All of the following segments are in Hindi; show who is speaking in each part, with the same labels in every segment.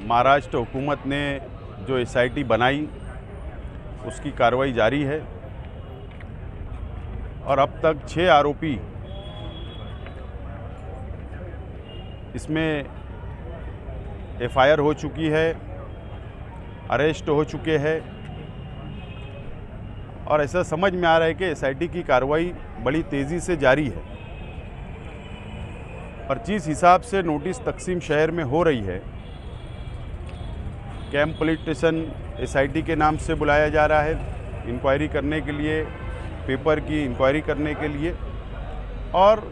Speaker 1: महाराष्ट्र हुकूमत ने जो एसआईटी बनाई उसकी कार्रवाई जारी है और अब तक 6 आरोपी इसमें एफआईआर हो चुकी है, अरेस्ट हो चुके हैं और ऐसा समझ में आ रहा है कि एसआईटी की कार्रवाई बड़ी तेज़ी से जारी है। और जिस हिसाब से नोटिस तकसीम शहर में हो रही है, कैंप पुलिस स्टेशन एसआईटी के नाम से बुलाया जा रहा है इंक्वायरी करने के लिए, पेपर की इंक्वायरी करने के लिए, और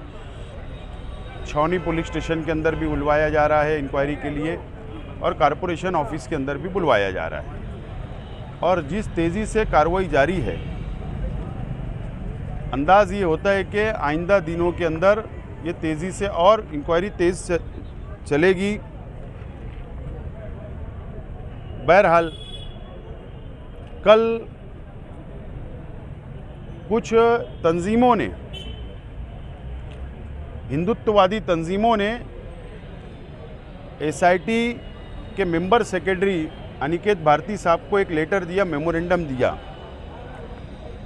Speaker 1: छावनी पुलिस स्टेशन के अंदर भी बुलवाया जा रहा है इंक्वायरी के लिए, और कॉरपोरेशन ऑफिस के अंदर भी बुलवाया जा रहा है। और जिस तेज़ी से कार्रवाई जारी है, अंदाज़ ये होता है कि आइंदा दिनों के अंदर ये तेज़ी से और इंक्वायरी तेज़ चलेगी। बहरहाल कल कुछ तंजीमों ने, हिंदुत्ववादी तंजीमों ने एसआईटी के मेंबर सेक्रेटरी अनिकेत भारती साहब को एक लेटर दिया, मेमोरेंडम दिया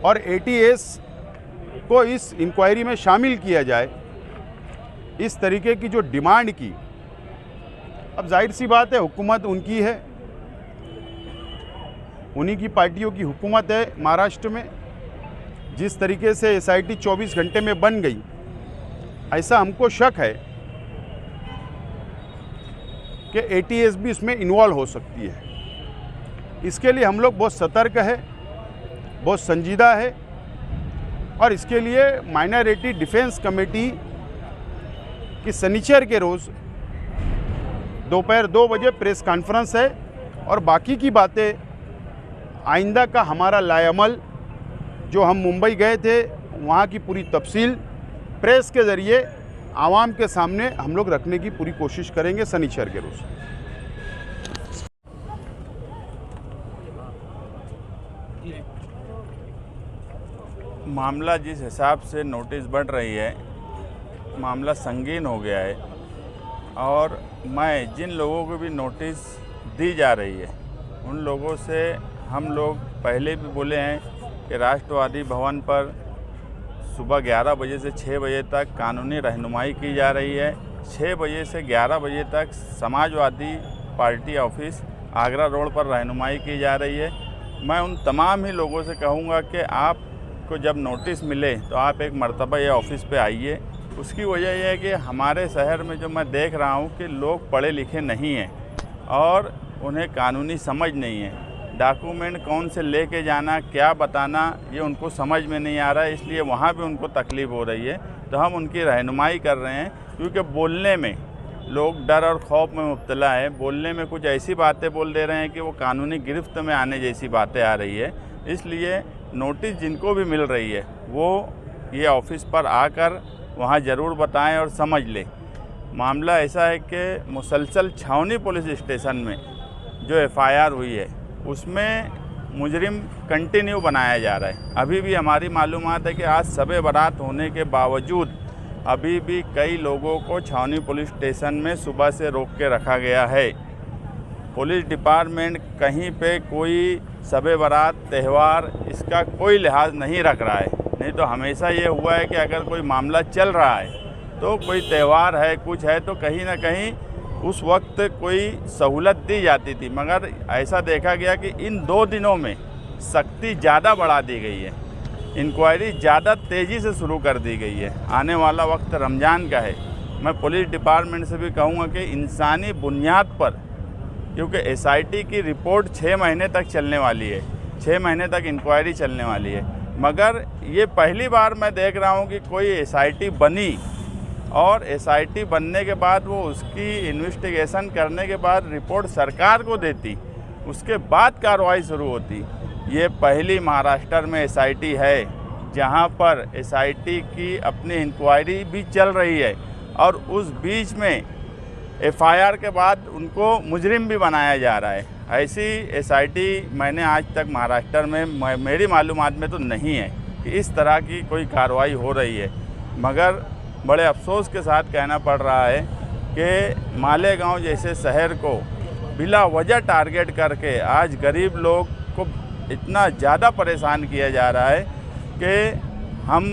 Speaker 1: और एटीएस को इस इंक्वायरी में शामिल किया जाए, इस तरीके की जो डिमांड की। अब जाहिर सी बात है, हुकूमत उनकी है, उन्हीं की पार्टियों की हुकूमत है महाराष्ट्र में। जिस तरीके से एसआईटी 24 घंटे में बन गई, ऐसा हमको शक है कि एटीएस भी इसमें इन्वॉल्व हो सकती है। इसके लिए हम लोग बहुत सतर्क है, बहुत संजीदा है और इसके लिए माइनॉरिटी डिफेंस कमेटी की शनिचर के रोज़ दोपहर 2 बजे प्रेस कॉन्फ्रेंस है और बाकी की बातें आइंदा का हमारा लाएअमल, जो हम मुंबई गए थे वहाँ की पूरी तफसील प्रेस के ज़रिए आवाम के सामने हम लोग रखने की पूरी कोशिश करेंगे शनिचर के रोज़।
Speaker 2: मामला जिस हिसाब से नोटिस बढ़ रही है, मामला संगीन हो गया है और मैं जिन लोगों को भी नोटिस दी जा रही है उन लोगों से हम लोग पहले भी बोले हैं कि राष्ट्रवादी भवन पर सुबह 11 बजे से 6 बजे तक कानूनी रहनुमाई की जा रही है। 6 बजे से 11 बजे तक Samajwadi party office Agra road पर रहनुमाई की जा रही है। मैं उन तमाम ही लोगों से कहूँगा कि आपको जब नोटिस मिले तो आप एक मर्तबा ये ऑफिस पे आइए। उसकी वजह यह है कि हमारे शहर में जो मैं देख रहा हूँ कि लोग पढ़े लिखे नहीं हैं और उन्हें कानूनी समझ नहीं है। डॉक्यूमेंट कौन से लेके जाना, क्या बताना, ये उनको समझ में नहीं आ रहा है, इसलिए वहाँ भी उनको तकलीफ़ हो रही है। तो हम उनकी रहनुमाई कर रहे हैं, क्योंकि बोलने में लोग डर और खौफ में मुब्तला है। बोलने में कुछ ऐसी बातें बोल दे रहे हैं कि वो कानूनी गिरफ्त में आने जैसी बातें आ रही है। इसलिए नोटिस जिनको भी मिल रही है वो ये ऑफिस पर आकर वहाँ ज़रूर बताएं और समझ लें। मामला ऐसा है कि मुसलसल छावनी पुलिस स्टेशन में जो एफआईआर हुई है उसमें मुजरिम कंटिन्यू बनाया जा रहा है। अभी भी हमारी मालूमात है कि आज शब बारात होने के बावजूद अभी भी कई लोगों को छावनी पुलिस स्टेशन में सुबह से रोक के रखा गया है। पुलिस डिपार्टमेंट कहीं पे कोई शब बारात त्यौहार इसका कोई लिहाज नहीं रख रहा है। नहीं तो हमेशा ये हुआ है कि अगर कोई मामला चल रहा है तो कोई त्यौहार है, कुछ है, तो कहीं ना कहीं उस वक्त कोई सहूलत दी जाती थी। मगर ऐसा देखा गया कि इन 2 दिनों में सख्ती ज़्यादा बढ़ा दी गई है, इंक्वायरी ज़्यादा तेज़ी से शुरू कर दी गई है। आने वाला वक्त रमज़ान का है। मैं पुलिस डिपार्टमेंट से भी कहूँगा कि इंसानी बुनियाद पर, क्योंकि एसआईटी की रिपोर्ट 6 महीने तक चलने वाली है, 6 महीने तक इंक्वायरी चलने वाली है, मगर ये पहली बार मैं देख रहा हूँ कि कोई एसआईटी बनी और एसआईटी बनने के बाद वो उसकी इन्वेस्टिगेशन करने के बाद रिपोर्ट सरकार को देती, उसके बाद कार्रवाई शुरू होती। ये पहली महाराष्ट्र में एसआईटी है जहाँ पर एसआईटी की अपनी इंक्वायरी भी चल रही है और उस बीच में एफआईआर के बाद उनको मुजरिम भी बनाया जा रहा है। ऐसी एसआईटी मैंने आज तक महाराष्ट्र में, मेरी मालूमात में तो नहीं है कि इस तरह की कोई कार्रवाई हो रही है। मगर बड़े अफसोस के साथ कहना पड़ रहा है कि मालेगांव जैसे शहर को बिला वजह टारगेट करके आज गरीब लोग को इतना ज़्यादा परेशान किया जा रहा है कि हम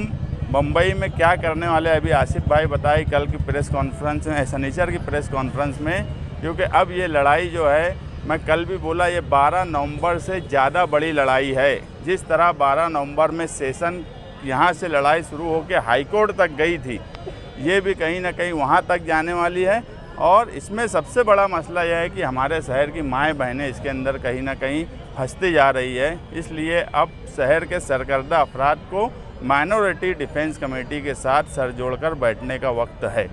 Speaker 2: मुंबई में क्या करने वाले हैं। अभी आसिफ भाई बताए कल की प्रेस कॉन्फ्रेंस में, शनिचर की प्रेस कॉन्फ्रेंस में, क्योंकि अब ये लड़ाई जो है, मैं कल भी बोला, ये 12 नवंबर से ज़्यादा बड़ी लड़ाई है। जिस तरह 12 नवंबर में सेशन यहाँ से लड़ाई शुरू होकर हाई कोर्ट तक गई थी, ये भी कहीं ना कहीं वहाँ तक जाने वाली है। और इसमें सबसे बड़ा मसला यह है कि हमारे शहर की माएँ बहनें इसके अंदर कहीं ना कहीं फंसती जा रही है। इसलिए अब शहर के सरकर्दा अफराद को माइनॉरिटी डिफेंस कमेटी के साथ सर जोड़कर बैठने का वक्त है।